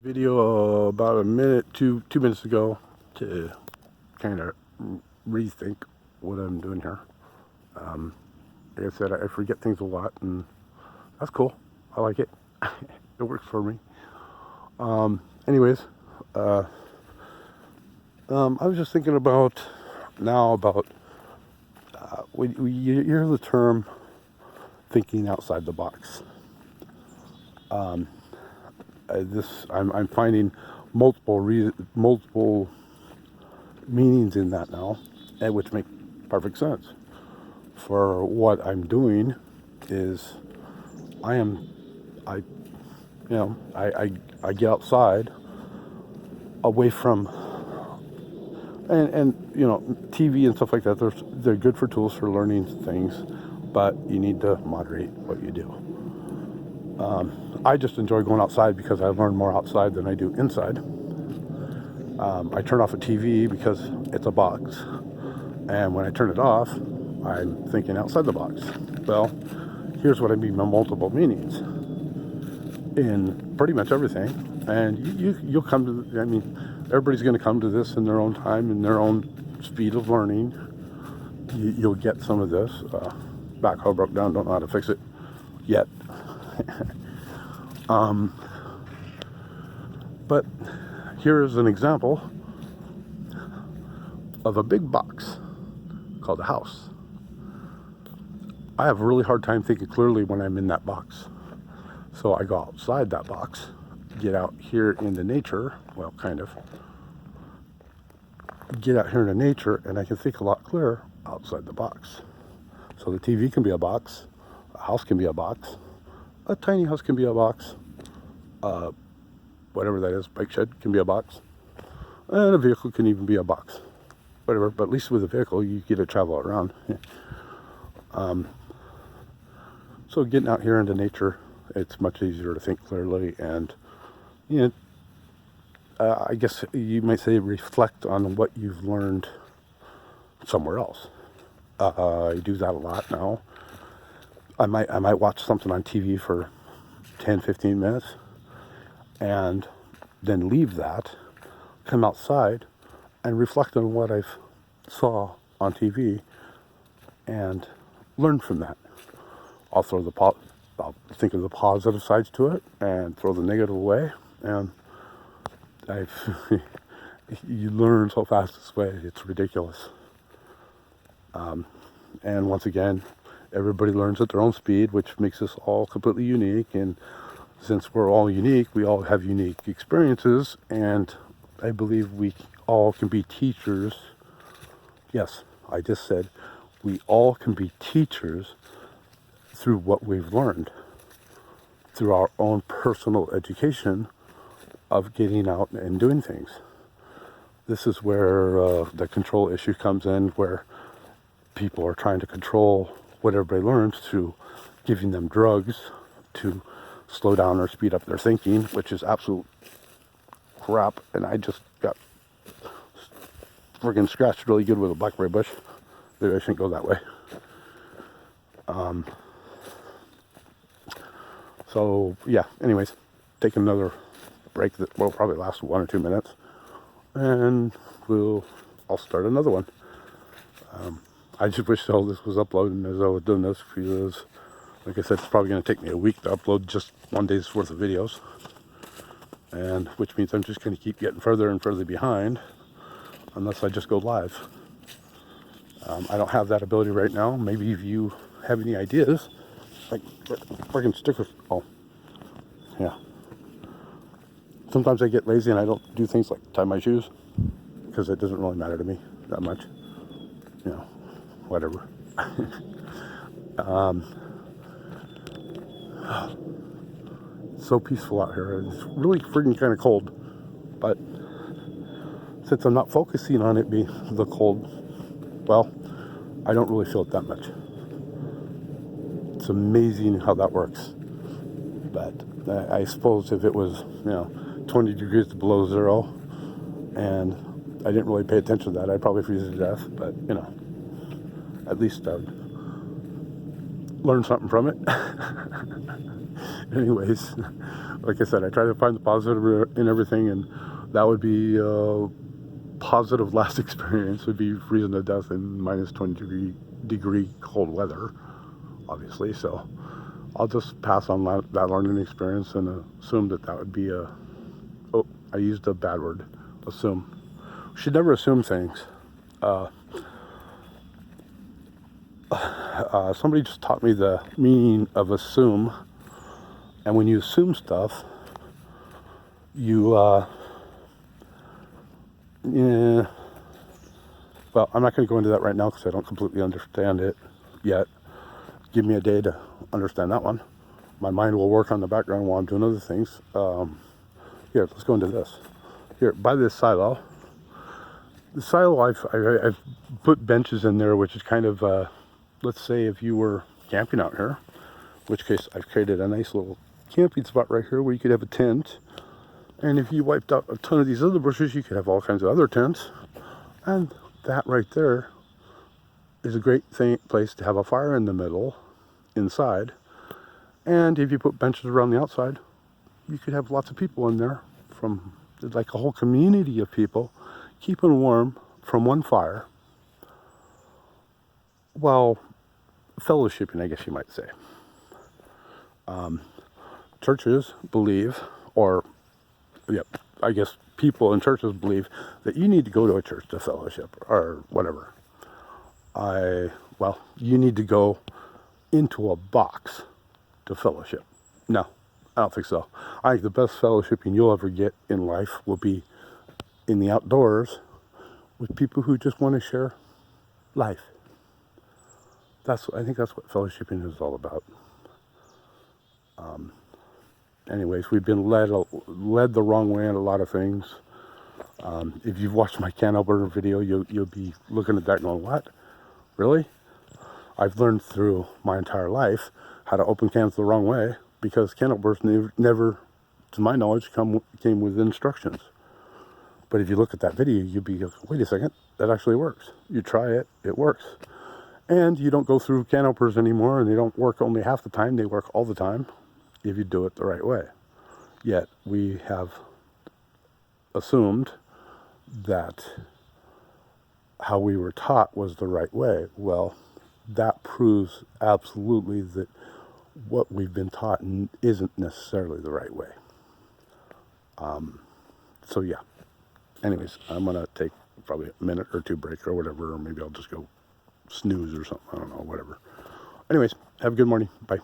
Video about a minute, 2 minutes ago to kind of rethink what I'm doing here. Like I said, I forget things a lot, and that's cool. I like it. It works for me. Anyways, I was just thinking about when you hear the term thinking outside the box. I'm finding multiple meanings in that now, and which make perfect sense. For what I'm doing is I am I you know I get outside away from and TV and stuff like that. They're good for tools for learning things, but you need to moderate what you do. I just enjoy going outside because I learn more outside than I do inside. I turn off a TV because it's a box, and when I turn it off, I'm thinking outside the box. Well, here's what I mean by multiple meanings in pretty much everything, and you'll come to. I mean, everybody's going to come to this in their own time, in their own speed of learning. You'll get some of this. Backhoe broke down. Don't know how to fix it yet. But here is an example of a big box called a house. I have a really hard time thinking clearly when I'm in that box. So I go outside that box, get out here into nature, well, kind of. Get out here into nature, and I can think a lot clearer outside the box. So the TV can be a box, a house can be a box, a tiny house can be a box, whatever that is, bike shed can be a box, and a vehicle can even be a box. Whatever, but at least with a vehicle, you get to travel around. So getting out here into nature, it's much easier to think clearly, and I guess you might say reflect on what you've learned somewhere else. I do that a lot now. I might watch something on TV for 10, 15 minutes, and then leave that, come outside, and reflect on what I've saw on TV, and learn from that. I'll think of the positive sides to it, and throw the negative away, and you learn so fast this way, it's ridiculous. And once again, everybody learns at their own speed, which makes us all completely unique. And since we're all unique, we all have unique experiences. And I believe we all can be teachers. Yes, I just said we all can be teachers through what we've learned, through our own personal education of getting out and doing things. This is where the control issue comes in, where people are trying to control what everybody learns through giving them drugs to slow down or speed up their thinking, which is absolute crap. And I just got friggin' scratched really good with a blackberry bush. Maybe I shouldn't go that way. So yeah, anyways, take another break that will probably last 1 or 2 minutes, and I'll start another one. I just wish all this was uploading as I was doing this, because like I said, it's probably going to take me a week to upload just one day's worth of videos, and which means I'm just going to keep getting further and further behind unless I just go live. I don't have that ability right now. Maybe if you have any ideas, like friggin' stickers. Oh, yeah. Sometimes I get lazy and I don't do things like tie my shoes, because it doesn't really matter to me that much. Whatever. It's so peaceful out here. It's really friggin' kind of cold, but since I'm not focusing on it being the cold, well, I don't really feel it that much. It's amazing how that works. But I suppose if it was, 20 degrees below zero, and I didn't really pay attention to that, I'd probably freeze to death. But at least learn something from it. Anyways, like I said, I try to find the positive in everything, and that would be positive last experience would be freezing to death in minus 20-degree cold weather, obviously. So I'll just pass on that learning experience and assume that would be oh, I used a bad word, assume. We should never assume things. Somebody just taught me the meaning of assume, and when you assume stuff, you yeah, well, I'm not going to go into that right now because I don't completely understand it yet. Give me a day to understand that one. My mind will work on the background while I'm doing other things. Here, let's go into this. Here, by this silo. The silo, I've put benches in there, which is kind of, let's say if you were camping out here, in which case I've created a nice little camping spot right here where you could have a tent. And if you wiped out a ton of these other bushes, you could have all kinds of other tents. And that right there is a great place to have a fire in the middle, inside. And if you put benches around the outside, you could have lots of people in there, from like a whole community of people keeping warm from one fire while fellowshipping, I guess you might say. Churches believe, or I guess people in churches believe that you need to go to a church to fellowship or whatever. Well, you need to go into a box to fellowship. No, I don't think so. I think the best fellowshipping you'll ever get in life will be in the outdoors with people who just want to share life. I think that's what fellowshipping is all about. Anyways, we've been led the wrong way in a lot of things. If you've watched my can opener video, you'll be looking at that going, what? Really? I've learned through my entire life how to open cans the wrong way because can openers never, to my knowledge, came with instructions. But if you look at that video, you'll be like, wait a second, that actually works. You try it, it works. And you don't go through can openers anymore, and they don't work only half the time, they work all the time if you do it the right way. Yet we have assumed that how we were taught was the right way. Well, that proves absolutely that what we've been taught isn't necessarily the right way. So yeah. Anyways, I'm going to take probably a minute or two break or whatever, or maybe I'll just go snooze or something. I don't know, whatever. Anyways, have a good morning. Bye.